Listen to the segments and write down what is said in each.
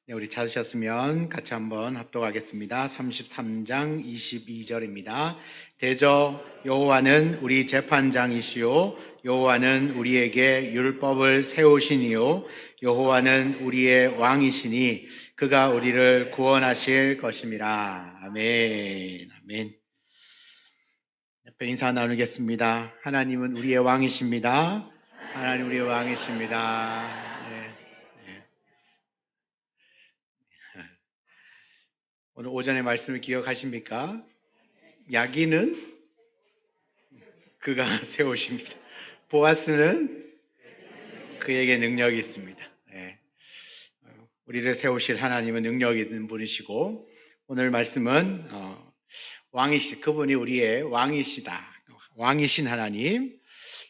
네, 우리 찾으셨으면 같이 한번 합독하겠습니다. 33장 22절입니다. 대저 여호와는 우리 재판장이시요 여호와는 우리에게 율법을 세우시니요 여호와는 우리의 왕이시니 그가 우리를 구원하실 것임이라. 아멘. 아멘. 옆에 인사 나누겠습니다. 하나님은 우리의 왕이십니다. 하나님 우리의 왕이십니다. 네. 오늘 오전의 말씀을 기억하십니까? 야기는 그가 세우십니다. 보아스는 그에게 능력이 있습니다. 네. 우리를 세우실 하나님은 능력이 있는 분이시고 오늘 말씀은 그분이 우리의 왕이시다. 왕이신 하나님,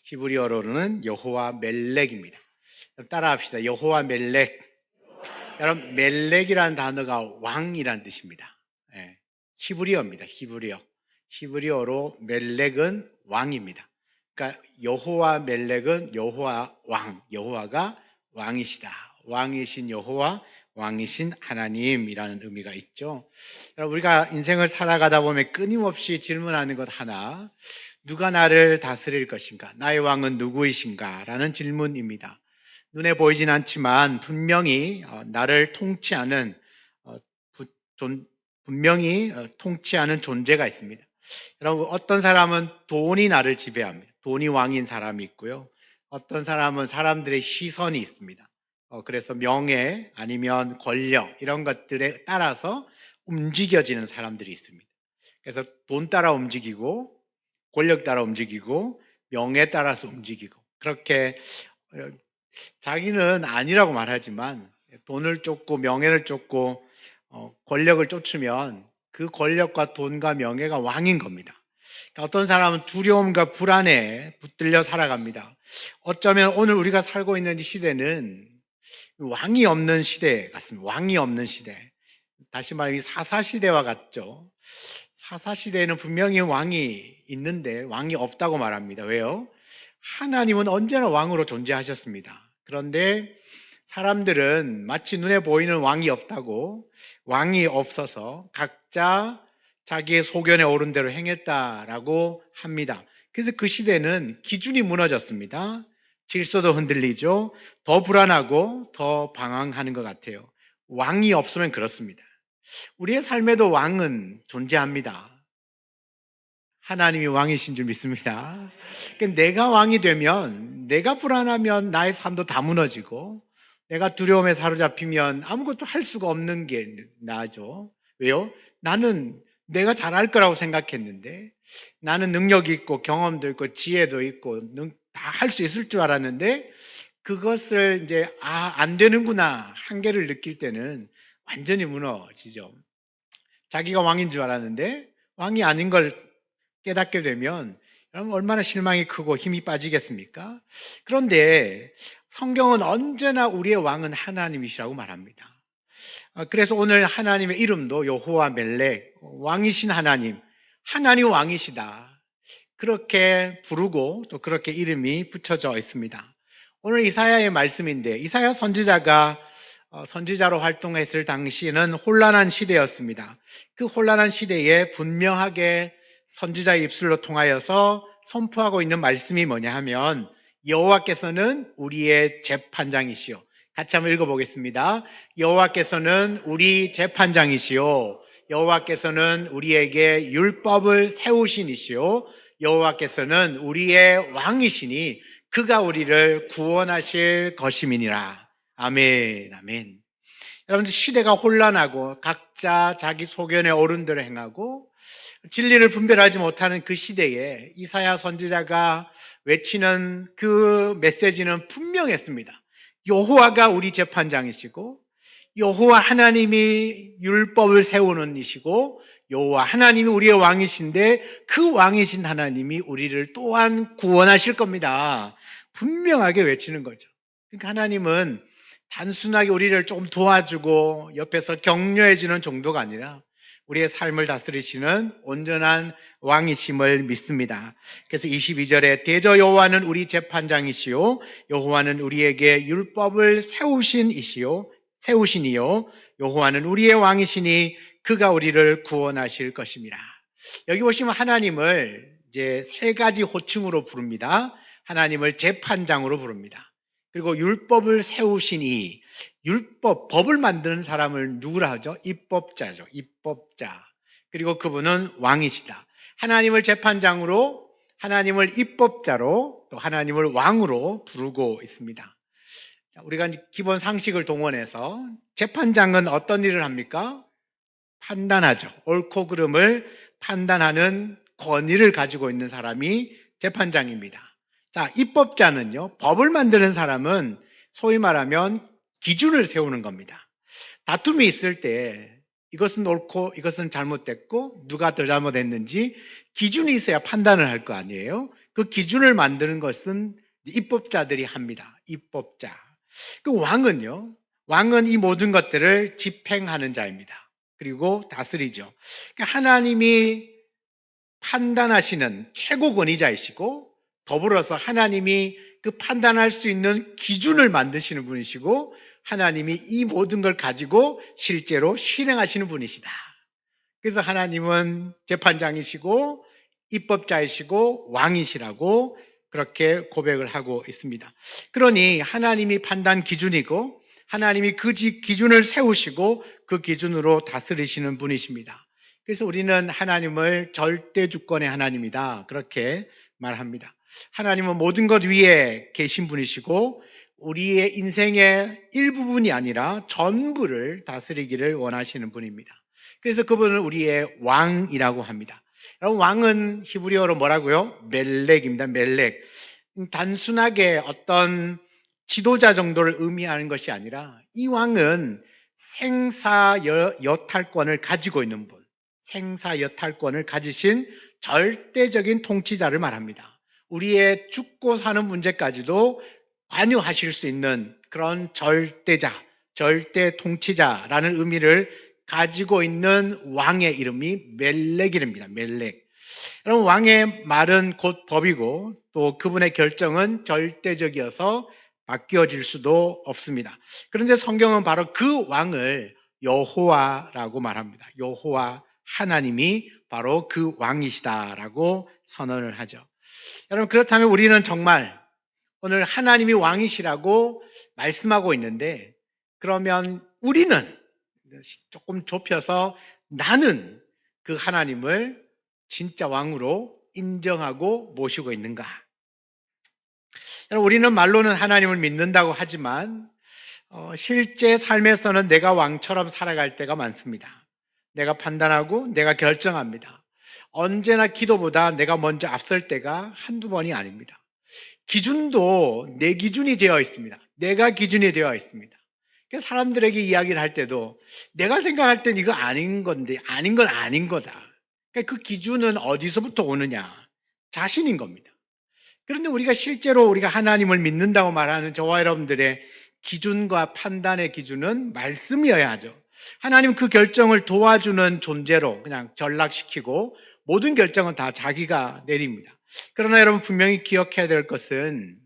히브리어로는 여호와 멜렉입니다. 따라합시다. 여호와 멜렉. 여러분, 멜렉이라는 단어가 왕이라는 뜻입니다. 네. 히브리어입니다. 히브리어로 멜렉은 왕입니다. 그러니까 여호와 멜렉은 여호와 왕, 여호와가 왕이시다. 왕이신 여호와, 왕이신 하나님이라는 의미가 있죠. 우리가 인생을 살아가다 보면 끊임없이 질문하는 것 하나, 누가 나를 다스릴 것인가? 나의 왕은 누구이신가? 라는 질문입니다. 눈에 보이진 않지만 분명히 나를 통치하는 분명히 통치하는 존재가 있습니다. 여러분, 어떤 사람은 돈이 나를 지배합니다. 돈이 왕인 사람이 있고요. 어떤 사람은 사람들의 시선이 있습니다. 그래서 명예 아니면 권력 이런 것들에 따라서 움직여지는 사람들이 있습니다. 그래서 돈 따라 움직이고 권력 따라 움직이고 명예 따라서 움직이고 그렇게 자기는 아니라고 말하지만 돈을 쫓고 명예를 쫓고 권력을 쫓으면 그 권력과 돈과 명예가 왕인 겁니다. 그러니까 어떤 사람은 두려움과 불안에 붙들려 살아갑니다. 어쩌면 오늘 우리가 살고 있는 이 시대는 왕이 없는 시대 같습니다. 왕이 없는 시대. 다시 말하면 사사시대와 같죠. 사사시대에는 분명히 왕이 있는데 왕이 없다고 말합니다. 왜요? 하나님은 언제나 왕으로 존재하셨습니다. 그런데 사람들은 마치 눈에 보이는 왕이 없다고 왕이 없어서 각자 자기의 소견에 오른 대로 행했다라고 합니다. 그래서 그 시대는 기준이 무너졌습니다. 질서도 흔들리죠. 더 불안하고 더 방황하는 것 같아요. 왕이 없으면 그렇습니다. 우리의 삶에도 왕은 존재합니다. 하나님이 왕이신 줄 믿습니다. 그러니까 내가 왕이 되면 내가 불안하면 나의 삶도 다 무너지고 내가 두려움에 사로잡히면 아무것도 할 수가 없는 게 나죠. 왜요? 나는 내가 잘할 거라고 생각했는데 나는 능력이 있고 경험도 있고 지혜도 있고 다 할 수 있을 줄 알았는데 그것을 이제 안 되는구나 한계를 느낄 때는 완전히 무너지죠. 자기가 왕인 줄 알았는데 왕이 아닌 걸 깨닫게 되면 여러분 얼마나 실망이 크고 힘이 빠지겠습니까? 그런데 성경은 언제나 우리의 왕은 하나님이시라고 말합니다. 그래서 오늘 하나님의 이름도 여호와 멜렉, 왕이신 하나님, 하나님 왕이시다. 그렇게 부르고 또 그렇게 이름이 붙여져 있습니다. 오늘 이사야의 말씀인데 이사야 선지자가 선지자로 활동했을 당시에는 혼란한 시대였습니다. 그 혼란한 시대에 분명하게 선지자의 입술로 통하여서 선포하고 있는 말씀이 뭐냐 하면 여호와께서는 우리의 재판장이시오. 같이 한번 읽어보겠습니다. 여호와께서는 우리 재판장이시오. 여호와께서는 우리에게 율법을 세우신이시오. 여호와께서는 우리의 왕이시니 그가 우리를 구원하실 것임이니라. 아멘, 아멘. 여러분들 시대가 혼란하고 각자 자기 소견에 오른 대로 행하고 진리를 분별하지 못하는 그 시대에 이사야 선지자가 외치는 그 메시지는 분명했습니다. 여호와가 우리 재판장이시고 여호와 하나님이 율법을 세우는 이시고 여호와 하나님이 우리의 왕이신데 그 왕이신 하나님이 우리를 또한 구원하실 겁니다. 분명하게 외치는 거죠. 그러니까 하나님은 단순하게 우리를 조금 도와주고 옆에서 격려해주는 정도가 아니라 우리의 삶을 다스리시는 온전한 왕이심을 믿습니다. 그래서 22절에 대저 여호와는 우리 재판장이시요 여호와는 우리에게 율법을 세우신 이시요 세우시니요 여호와는 우리의 왕이시니 그가 우리를 구원하실 것입니다. 여기 보시면 하나님을 이제 세 가지 호칭으로 부릅니다. 하나님을 재판장으로 부릅니다. 그리고 율법을 세우시니, 법을 만드는 사람을 누구라 하죠? 입법자죠. 입법자. 그리고 그분은 왕이시다. 하나님을 재판장으로, 하나님을 입법자로, 또 하나님을 왕으로 부르고 있습니다. 우리가 기본 상식을 동원해서 재판장은 어떤 일을 합니까? 판단하죠. 옳고 그름을 판단하는 권위를 가지고 있는 사람이 재판장입니다. 자, 입법자는요, 법을 만드는 사람은 소위 말하면 기준을 세우는 겁니다. 다툼이 있을 때 이것은 옳고 이것은 잘못됐고 누가 더 잘못했는지 기준이 있어야 판단을 할 거 아니에요. 그 기준을 만드는 것은 입법자들이 합니다. 입법자. 그 왕은요, 왕은 이 모든 것들을 집행하는 자입니다. 그리고 다스리죠. 그러니까 하나님이 판단하시는 최고 권위자이시고 더불어서 하나님이 그 판단할 수 있는 기준을 만드시는 분이시고 하나님이 이 모든 걸 가지고 실제로 실행하시는 분이시다. 그래서 하나님은 재판장이시고 입법자이시고 왕이시라고 그렇게 고백을 하고 있습니다. 그러니 하나님이 판단 기준이고 하나님이 그 기준을 세우시고 그 기준으로 다스리시는 분이십니다. 그래서 우리는 하나님을 절대 주권의 하나님이다. 그렇게 말합니다. 하나님은 모든 것 위에 계신 분이시고 우리의 인생의 일부분이 아니라 전부를 다스리기를 원하시는 분입니다. 그래서 그분은 우리의 왕이라고 합니다. 여러분, 왕은 히브리어로 뭐라고요? 멜렉입니다. 멜렉. 단순하게 어떤 지도자 정도를 의미하는 것이 아니라 이 왕은 생사여탈권을 가지고 있는 분, 생사여탈권을 가지신 절대적인 통치자를 말합니다. 우리의 죽고 사는 문제까지도 관여하실 수 있는 그런 절대자, 절대 통치자라는 의미를 가지고 있는 왕의 이름이 멜렉이랍니다. 멜렉. 여러분, 왕의 말은 곧 법이고 또 그분의 결정은 절대적이어서 바뀌어질 수도 없습니다. 그런데 성경은 바로 그 왕을 여호와라고 말합니다. 여호와 하나님이 바로 그 왕이시다라고 선언을 하죠. 여러분, 그렇다면 우리는 정말 오늘 하나님이 왕이시라고 말씀하고 있는데 그러면 우리는 조금 좁혀서 나는 그 하나님을 진짜 왕으로 인정하고 모시고 있는가? 우리는 말로는 하나님을 믿는다고 하지만 실제 삶에서는 내가 왕처럼 살아갈 때가 많습니다. 내가 판단하고 내가 결정합니다. 언제나 기도보다 내가 먼저 앞설 때가 한두 번이 아닙니다. 기준도 내 기준이 되어 있습니다. 내가 기준이 되어 있습니다. 사람들에게 이야기를 할 때도 내가 생각할 땐 이거 아닌 건데 아닌 건 아닌 거다. 그 기준은 어디서부터 오느냐? 자신인 겁니다. 그런데 우리가 실제로 우리가 하나님을 믿는다고 말하는 저와 여러분들의 기준과 판단의 기준은 말씀이어야 하죠. 하나님 그 결정을 도와주는 존재로 그냥 전락시키고 모든 결정은 다 자기가 내립니다. 그러나 여러분 분명히 기억해야 될 것은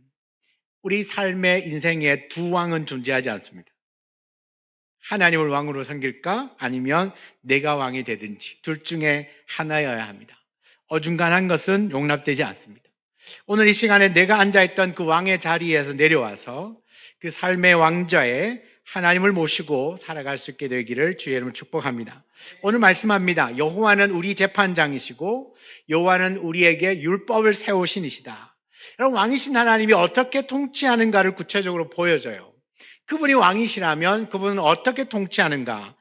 우리 삶의 인생에 두 왕은 존재하지 않습니다. 하나님을 왕으로 섬길까 아니면 내가 왕이 되든지 둘 중에 하나여야 합니다. 어중간한 것은 용납되지 않습니다. 오늘 이 시간에 내가 앉아있던 그 왕의 자리에서 내려와서 그 삶의 왕좌에 하나님을 모시고 살아갈 수 있게 되기를 주의 이름으로 축복합니다. 오늘 말씀합니다. 여호와는 우리 재판장이시고 여호와는 우리에게 율법을 세우신 이시다. 여러분, 왕이신 하나님이 어떻게 통치하는가를 구체적으로 보여줘요. 그분이 왕이시라면 그분은 어떻게 통치하는가?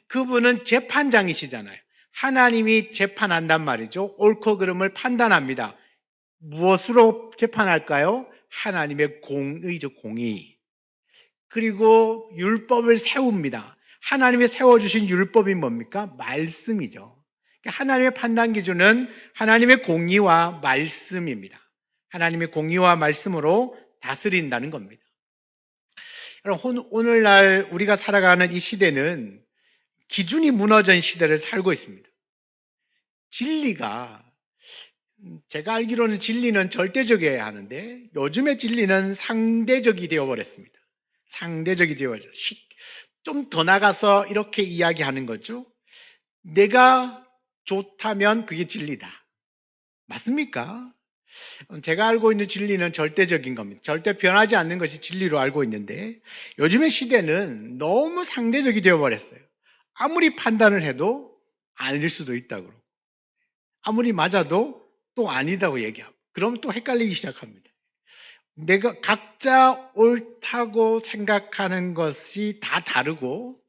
그분은 재판장이시잖아요. 하나님이 재판한단 말이죠. 옳고 그름을 판단합니다. 무엇으로 재판할까요? 하나님의 공의죠, 공의. 그리고 율법을 세웁니다. 하나님이 세워주신 율법이 뭡니까? 말씀이죠. 하나님의 판단 기준은 하나님의 공의와 말씀입니다. 하나님의 공의와 말씀으로 다스린다는 겁니다. 여러분, 오늘날 우리가 살아가는 이 시대는 기준이 무너진 시대를 살고 있습니다. 진리가 제가 알기로는 진리는 절대적이어야 하는데 요즘의 진리는 상대적이 되어버렸습니다. 상대적이 되어져. 좀 더 나가서 이렇게 이야기하는 거죠. 내가 좋다면 그게 진리다. 맞습니까? 제가 알고 있는 진리는 절대적인 겁니다. 절대 변하지 않는 것이 진리로 알고 있는데 요즘의 시대는 너무 상대적이 되어버렸어요. 아무리 판단을 해도 아닐 수도 있다고 그러고 아무리 맞아도 또 아니다고 얘기하고 그럼 또 헷갈리기 시작합니다. 내가 각자 옳다고 생각하는 것이 다 다르고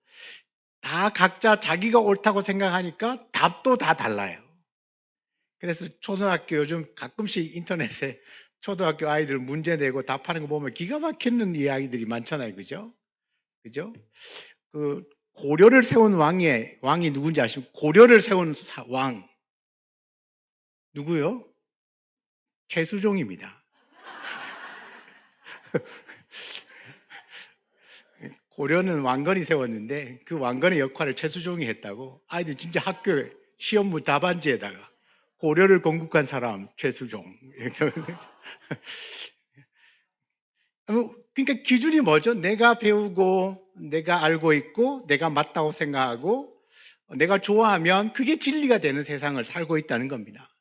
다 각자 자기가 옳다고 생각하니까 답도 다 달라요. 그래서 초등학교 요즘 가끔씩 인터넷에 초등학교 아이들 문제 내고 답하는 거 보면 기가 막히는 이야기들이 많잖아요. 그죠? 그죠? 그 고려를 세운 왕이 누군지 아십니까? 고려를 세운 왕. 누구요? 최수종입니다. 고려는 왕건이 세웠는데 그 왕건의 역할을 최수종이 했다고 아이들 진짜 학교 시험부 답안지에다가 고려를 건국한 사람 최수종. 그러니까 기준이 뭐죠? 내가 배우고 내가 알고 있고 내가 맞다고 생각하고 내가 좋아하면 그게 진리가 되는 세상을 살고 있다는 겁니다.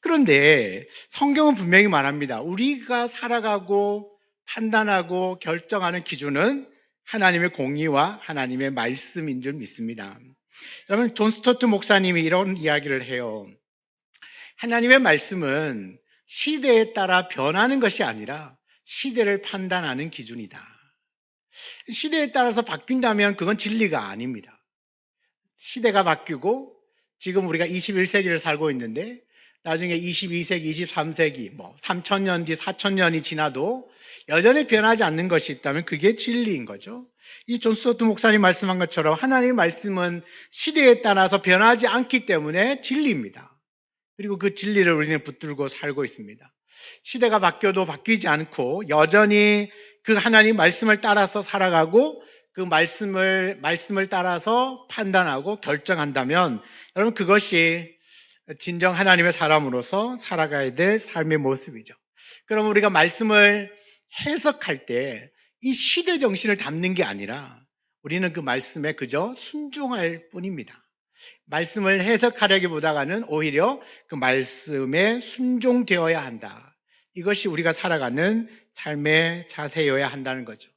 그런데 성경은 분명히 말합니다. 우리가 살아가고 판단하고 결정하는 기준은 하나님의 공의와 하나님의 말씀인 줄 믿습니다. 여러분, 존 스토트 목사님이 이런 이야기를 해요. 하나님의 말씀은 시대에 따라 변하는 것이 아니라 시대를 판단하는 기준이다. 시대에 따라서 바뀐다면 그건 진리가 아닙니다. 시대가 바뀌고 지금 우리가 21세기를 살고 있는데 나중에 22세기, 23세기, 3000년 뒤, 4000년이 지나도 여전히 변하지 않는 것이 있다면 그게 진리인 거죠. 이 존 스토트 목사님 말씀한 것처럼 하나님의 말씀은 시대에 따라서 변하지 않기 때문에 진리입니다. 그리고 그 진리를 우리는 붙들고 살고 있습니다. 시대가 바뀌어도 바뀌지 않고 여전히 그 하나님 말씀을 따라서 살아가고 그 말씀을 따라서 판단하고 결정한다면 여러분 그것이 진정 하나님의 사람으로서 살아가야 될 삶의 모습이죠. 그럼 우리가 말씀을 해석할 때 이 시대 정신을 담는 게 아니라 우리는 그 말씀에 그저 순종할 뿐입니다. 말씀을 해석하려기보다는 오히려 그 말씀에 순종되어야 한다. 이것이 우리가 살아가는 삶의 자세여야 한다는 거죠.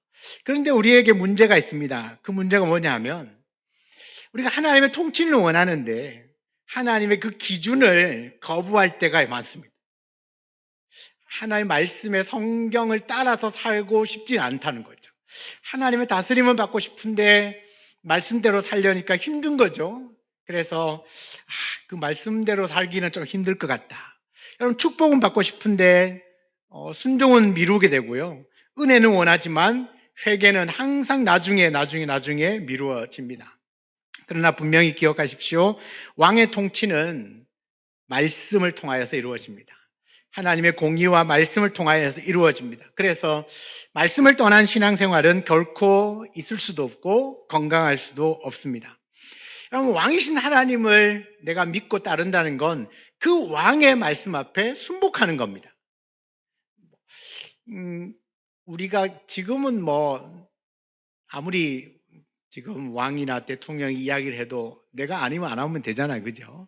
그런데 우리에게 문제가 있습니다. 그 문제가 뭐냐 하면 우리가 하나님의 통치를 원하는데 하나님의 그 기준을 거부할 때가 많습니다. 하나님의 말씀의 성경을 따라서 살고 싶지 않다는 거죠. 하나님의 다스림을 받고 싶은데 말씀대로 살려니까 힘든 거죠. 그래서 그 말씀대로 살기는 좀 힘들 것 같다. 여러분 축복은 받고 싶은데 순종은 미루게 되고요. 은혜는 원하지만 회개는 항상 나중에 미루어집니다. 그러나 분명히 기억하십시오. 왕의 통치는 말씀을 통하여서 이루어집니다. 하나님의 공의와 말씀을 통하여서 이루어집니다. 그래서 말씀을 떠난 신앙생활은 결코 있을 수도 없고 건강할 수도 없습니다. 여러분, 왕이신 하나님을 내가 믿고 따른다는 건 그 왕의 말씀 앞에 순복하는 겁니다. 우리가 지금은 아무리 지금 왕이나 대통령이 이야기를 해도 내가 아니면 안 하면 되잖아요. 그죠?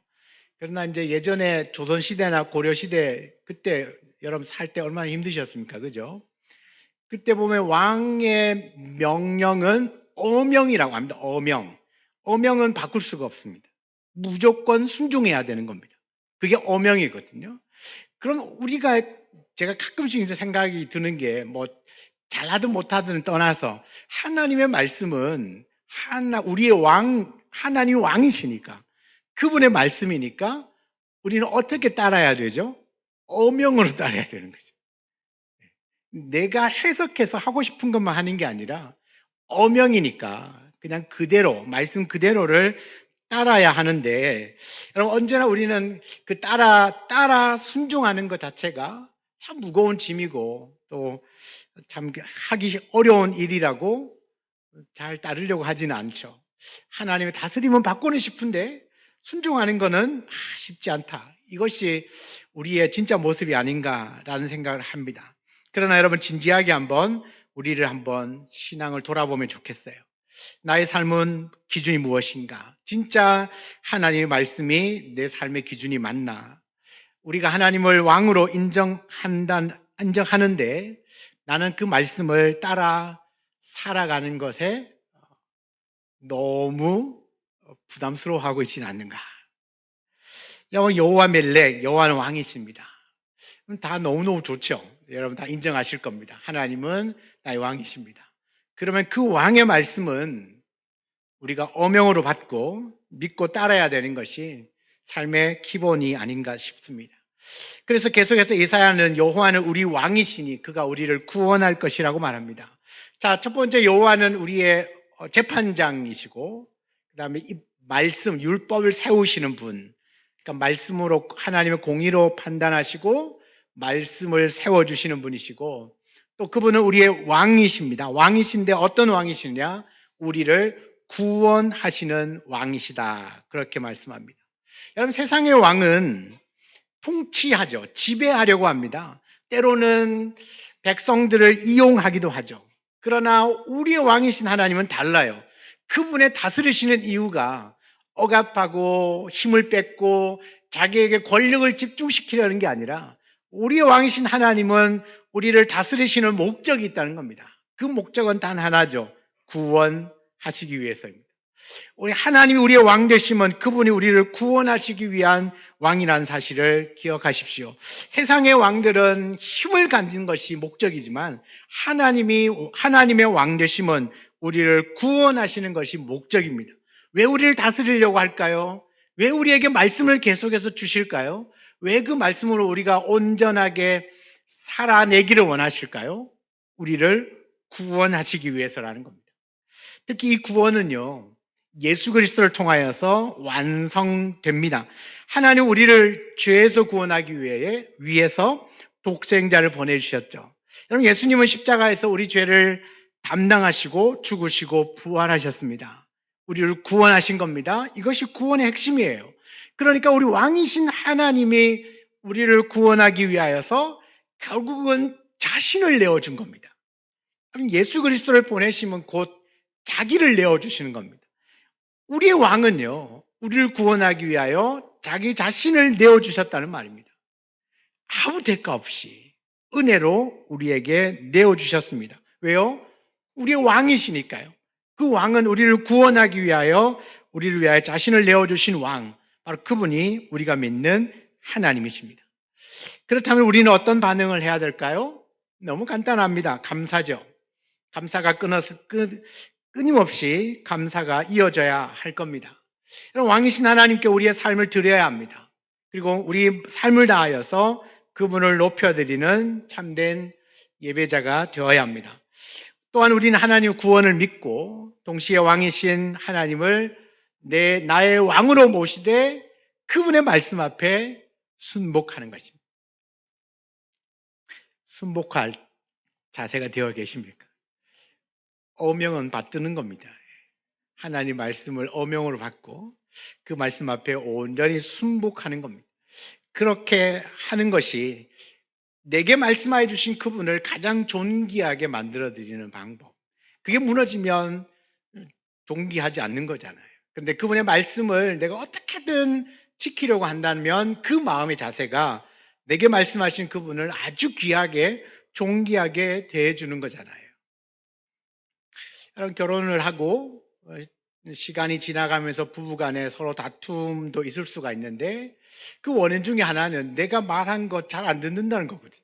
그러나 이제 예전에 조선시대나 고려시대 그때 여러분 살 때 얼마나 힘드셨습니까? 그죠? 그때 보면 왕의 명령은 어명이라고 합니다. 어명. 어명은 바꿀 수가 없습니다. 무조건 순종해야 되는 겁니다. 그게 어명이거든요. 그럼 제가 가끔씩 이제 생각이 드는 게 잘하든 못하든 떠나서 하나님의 말씀은 우리의 하나님 왕이시니까 그분의 말씀이니까 우리는 어떻게 따라야 되죠? 어명으로 따라야 되는 거죠. 내가 해석해서 하고 싶은 것만 하는 게 아니라 어명이니까 그냥 그대로 말씀 그대로를 따라야 하는데 여러분 언제나 우리는 그 따라 순종하는 것 자체가 참 무거운 짐이고 또 참 하기 어려운 일이라고 잘 따르려고 하지는 않죠. 하나님의 다스림은 받고는 싶은데 순종하는 거는 쉽지 않다. 이것이 우리의 진짜 모습이 아닌가라는 생각을 합니다. 그러나 여러분 진지하게 한번 우리를 한번 신앙을 돌아보면 좋겠어요. 나의 삶은 기준이 무엇인가? 진짜 하나님의 말씀이 내 삶의 기준이 맞나? 우리가 하나님을 왕으로 인정하는데 나는 그 말씀을 따라 살아가는 것에 너무 부담스러워하고 있지는 않는가? 여호와 멜렉, 여호와는 왕이십니다. 다 너무너무 좋죠. 여러분 다 인정하실 겁니다. 하나님은 나의 왕이십니다. 그러면 그 왕의 말씀은 우리가 어명으로 받고 믿고 따라야 되는 것이 삶의 기본이 아닌가 싶습니다. 그래서 계속해서 이사야는 여호와는 우리 왕이시니 그가 우리를 구원할 것이라고 말합니다. 자, 첫 번째 여호와는 우리의 재판장이시고 그다음에 이 말씀, 율법을 세우시는 분. 그러니까 말씀으로 하나님의 공의로 판단하시고 말씀을 세워주시는 분이시고 또 그분은 우리의 왕이십니다. 왕이신데 어떤 왕이시냐? 우리를 구원하시는 왕이시다. 그렇게 말씀합니다. 여러분 세상의 왕은 통치하죠. 지배하려고 합니다. 때로는 백성들을 이용하기도 하죠. 그러나 우리의 왕이신 하나님은 달라요. 그분의 다스리시는 이유가 억압하고 힘을 뺏고 자기에게 권력을 집중시키려는 게 아니라 우리의 왕이신 하나님은 우리를 다스리시는 목적이 있다는 겁니다. 그 목적은 단 하나죠. 구원하시기 위해서입니다. 우리 하나님이 우리의 왕 되시면 그분이 우리를 구원하시기 위한 왕이라는 사실을 기억하십시오. 세상의 왕들은 힘을 가진 것이 목적이지만 하나님의 왕 되시면 우리를 구원하시는 것이 목적입니다. 왜 우리를 다스리려고 할까요? 왜 우리에게 말씀을 계속해서 주실까요? 왜 그 말씀으로 우리가 온전하게 살아내기를 원하실까요? 우리를 구원하시기 위해서라는 겁니다. 특히 이 구원은요, 예수 그리스도를 통하여서 완성됩니다. 하나님 우리를 죄에서 구원하기 위해서 독생자를 보내주셨죠. 여러분 예수님은 십자가에서 우리 죄를 담당하시고 죽으시고 부활하셨습니다. 우리를 구원하신 겁니다. 이것이 구원의 핵심이에요. 그러니까 우리 왕이신 하나님이 우리를 구원하기 위하여서 결국은 자신을 내어준 겁니다. 예수 그리스도를 보내시면 곧 자기를 내어주시는 겁니다. 우리의 왕은요, 우리를 구원하기 위하여 자기 자신을 내어주셨다는 말입니다. 아무 대가 없이 은혜로 우리에게 내어주셨습니다. 왜요? 우리의 왕이시니까요. 그 왕은 우리를 구원하기 위하여 우리를 위하여 자신을 내어주신 왕, 바로 그분이 우리가 믿는 하나님이십니다. 그렇다면 우리는 어떤 반응을 해야 될까요? 너무 간단합니다. 감사죠. 감사가 끊임없이 감사가 이어져야 할 겁니다. 왕이신 하나님께 우리의 삶을 드려야 합니다. 그리고 우리 삶을 다하여서 그분을 높여드리는 참된 예배자가 되어야 합니다. 또한 우리는 하나님의 구원을 믿고 동시에 왕이신 하나님을 나의 왕으로 모시되 그분의 말씀 앞에 순복하는 것입니다. 순복할 자세가 되어 계십니까? 어명은 받드는 겁니다. 하나님 말씀을 어명으로 받고 그 말씀 앞에 온전히 순복하는 겁니다. 그렇게 하는 것이 내게 말씀하여 주신 그분을 가장 존귀하게 만들어드리는 방법. 그게 무너지면 존귀하지 않는 거잖아요. 그런데 그분의 말씀을 내가 어떻게든 지키려고 한다면 그 마음의 자세가 내게 말씀하신 그분을 아주 귀하게 존귀하게 대해주는 거잖아요. 여러분 결혼을 하고 시간이 지나가면서 부부간에 서로 다툼도 있을 수가 있는데 그 원인 중에 하나는 내가 말한 것 잘 안 듣는다는 거거든요.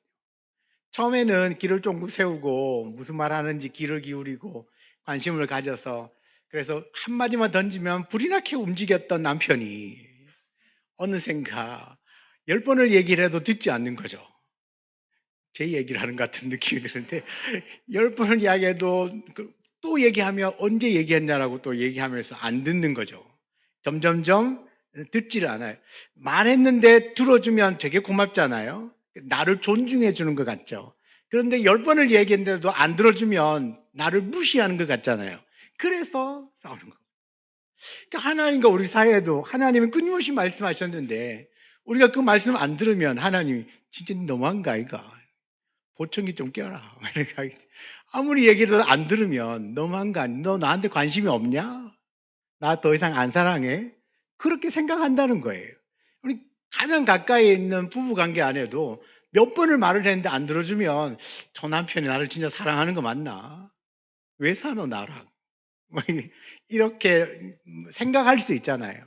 처음에는 귀를 쫑긋 세우고 무슨 말 하는지 귀를 기울이고 관심을 가져서 그래서 한마디만 던지면 불이 나게 움직였던 남편이 어느샌가 10번을 얘기를 해도 듣지 않는 거죠. 제 얘기를 하는 것 같은 느낌이 드는데 10번을 이야기해도 또 얘기하면 언제 얘기했냐라고 또 얘기하면서 안 듣는 거죠. 점점점 듣지를 않아요. 말했는데 들어주면 되게 고맙잖아요. 나를 존중해 주는 것 같죠. 그런데 10번을 얘기했는데도 안 들어주면 나를 무시하는 것 같잖아요. 그래서 싸우는 거예요. 그러니까 하나님과 우리 사이에도 하나님은 끊임없이 말씀하셨는데 우리가 그 말씀 안 들으면 하나님이 진짜 너무한가 이가 보청기 좀 껴라. 아무리 얘기를 해도 안 들으면 너무한 거 아니야? 너 나한테 관심이 없냐? 나 더 이상 안 사랑해? 그렇게 생각한다는 거예요. 우리 가장 가까이 있는 부부 관계 안에도 몇 번을 말을 했는데 안 들어주면 저 남편이 나를 진짜 사랑하는 거 맞나? 왜 사노 나랑? 뭐 이렇게 생각할 수 있잖아요.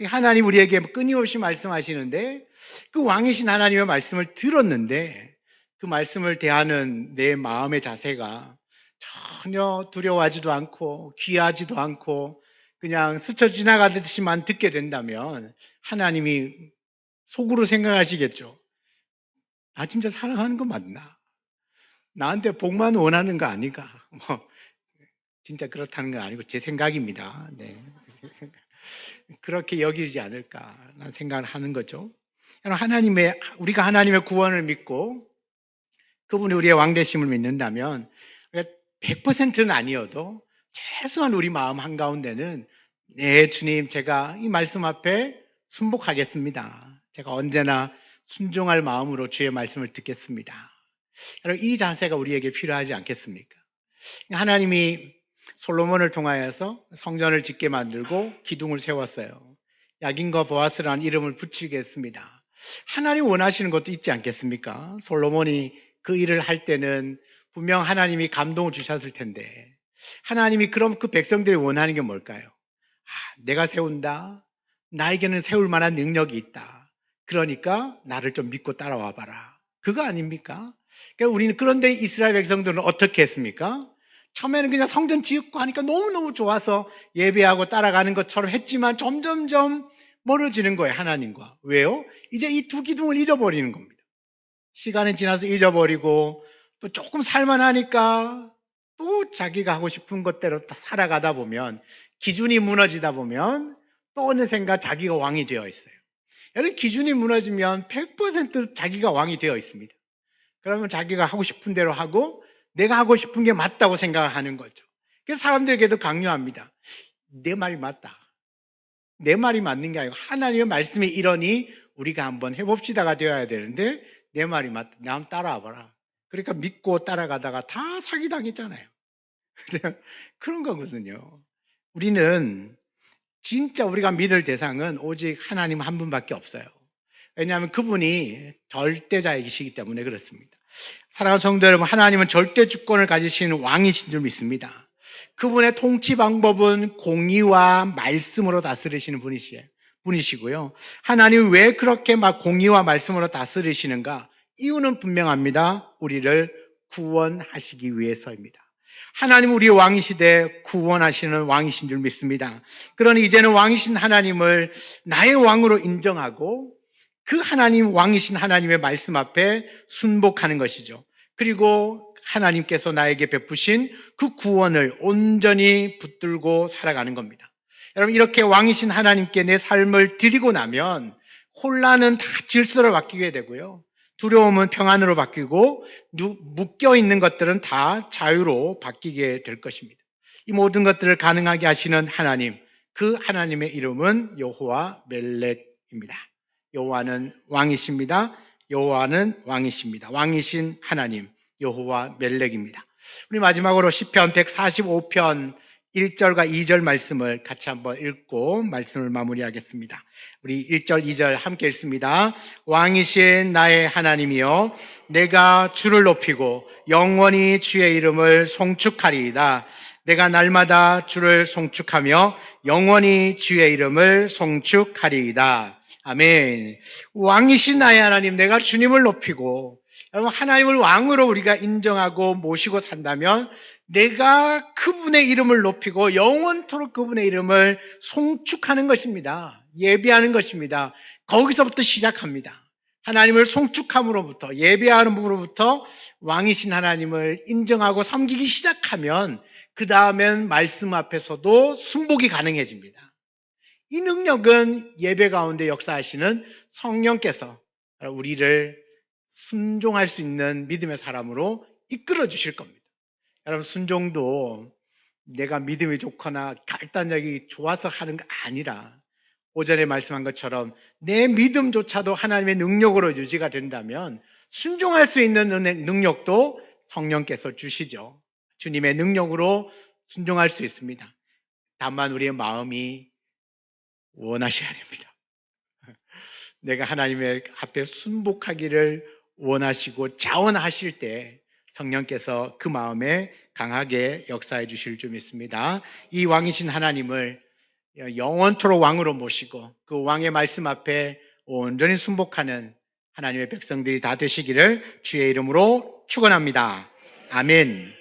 하나님 우리에게 끊임없이 말씀하시는데 그 왕이신 하나님의 말씀을 들었는데 그 말씀을 대하는 내 마음의 자세가 전혀 두려워하지도 않고 귀하지도 않고 그냥 스쳐 지나가듯이만 듣게 된다면 하나님이 속으로 생각하시겠죠. 나 진짜 사랑하는 거 맞나? 나한테 복만 원하는 거 아닌가? 뭐 진짜 그렇다는 건 아니고 제 생각입니다. 네. 그렇게 여기지 않을까라는 생각을 하는 거죠. 우리가 하나님의 구원을 믿고 그분이 우리의 왕되심을 믿는다면 100%는 아니어도 최소한 우리 마음 한가운데는 네, 주님, 제가 이 말씀 앞에 순복하겠습니다. 제가 언제나 순종할 마음으로 주의 말씀을 듣겠습니다. 여러분, 이 자세가 우리에게 필요하지 않겠습니까? 하나님이 솔로몬을 통하여서 성전을 짓게 만들고 기둥을 세웠어요. 야긴과 보아스라는 이름을 붙이게 했습니다. 하나님 원하시는 것도 있지 않겠습니까? 솔로몬이 그 일을 할 때는 분명 하나님이 감동을 주셨을 텐데 하나님이 그럼 그 백성들이 원하는 게 뭘까요? 내가 세운다. 나에게는 세울 만한 능력이 있다. 그러니까 나를 좀 믿고 따라와 봐라. 그거 아닙니까? 그러니까 우리는 그런데 이스라엘 백성들은 어떻게 했습니까? 처음에는 그냥 성전 지었고 하니까 너무너무 좋아서 예배하고 따라가는 것처럼 했지만 점점점 멀어지는 거예요, 하나님과. 왜요? 이제 이 두 기둥을 잊어버리는 겁니다. 시간이 지나서 잊어버리고 또 조금 살만하니까 또 자기가 하고 싶은 것대로 살아가다 보면 기준이 무너지다 보면 또 어느샌가 자기가 왕이 되어 있어요. 여러분, 기준이 무너지면 100% 자기가 왕이 되어 있습니다. 그러면 자기가 하고 싶은 대로 하고 내가 하고 싶은 게 맞다고 생각을 하는 거죠. 그래서 사람들에게도 강요합니다. 내 말이 맞다. 내 말이 맞는 게 아니고 하나님의 말씀이 이러니 우리가 한번 해봅시다가 되어야 되는데 내 말이 맞다. 나 한번 따라와 봐라. 그러니까 믿고 따라가다가 다 사기당했잖아요. 그런 거거든요. 우리는 진짜 우리가 믿을 대상은 오직 하나님 한 분밖에 없어요. 왜냐하면 그분이 절대자이시기 때문에 그렇습니다. 사랑하는 성도 여러분, 하나님은 절대 주권을 가지신 왕이신 줄 믿습니다. 그분의 통치 방법은 공의와 말씀으로 다스리시는 분이시고요. 하나님 왜 그렇게 막 공의와 말씀으로 다스리시는가? 이유는 분명합니다. 우리를 구원하시기 위해서입니다. 하나님 우리 왕이시되 구원하시는 왕이신 줄 믿습니다. 그러니 이제는 왕이신 하나님을 나의 왕으로 인정하고 그 하나님 왕이신 하나님의 말씀 앞에 순복하는 것이죠. 그리고 하나님께서 나에게 베푸신 그 구원을 온전히 붙들고 살아가는 겁니다. 여러분, 이렇게 왕이신 하나님께 내 삶을 드리고 나면 혼란은 다 질서로 바뀌게 되고요. 두려움은 평안으로 바뀌고 묶여 있는 것들은 다 자유로 바뀌게 될 것입니다. 이 모든 것들을 가능하게 하시는 하나님, 그 하나님의 이름은 여호와 멜렉입니다. 여호와는 왕이십니다. 여호와는 왕이십니다. 왕이신 하나님 여호와 멜렉입니다. 우리 마지막으로 시편 145편 1절과 2절 말씀을 같이 한번 읽고 말씀을 마무리하겠습니다. 우리 1절 2절 함께 읽습니다. 왕이신 나의 하나님이여, 내가 주를 높이고 영원히 주의 이름을 송축하리이다. 내가 날마다 주를 송축하며 영원히 주의 이름을 송축하리이다. 아멘. 왕이신 나의 하나님, 내가 주님을 높이고, 여러분, 하나님을 왕으로 우리가 인정하고 모시고 산다면 내가 그분의 이름을 높이고 영원토록 그분의 이름을 송축하는 것입니다. 예배하는 것입니다. 거기서부터 시작합니다. 하나님을 송축함으로부터, 예배함으로부터 왕이신 하나님을 인정하고 섬기기 시작하면 그 다음엔 말씀 앞에서도 순복이 가능해집니다. 이 능력은 예배 가운데 역사하시는 성령께서 우리를 순종할 수 있는 믿음의 사람으로 이끌어 주실 겁니다. 여러분, 순종도 내가 믿음이 좋거나 결단력이 좋아서 하는 게 아니라 오전에 말씀한 것처럼 내 믿음조차도 하나님의 능력으로 유지가 된다면 순종할 수 있는 능력도 성령께서 주시죠. 주님의 능력으로 순종할 수 있습니다. 다만 우리의 마음이 원하셔야 됩니다. 내가 하나님의 앞에 순복하기를 원하시고 자원하실 때 성령께서 그 마음에 강하게 역사해 주실 줄 믿습니다. 이 왕이신 하나님을 영원토록 왕으로 모시고 그 왕의 말씀 앞에 온전히 순복하는 하나님의 백성들이 다 되시기를 주의 이름으로 축원합니다. 아멘.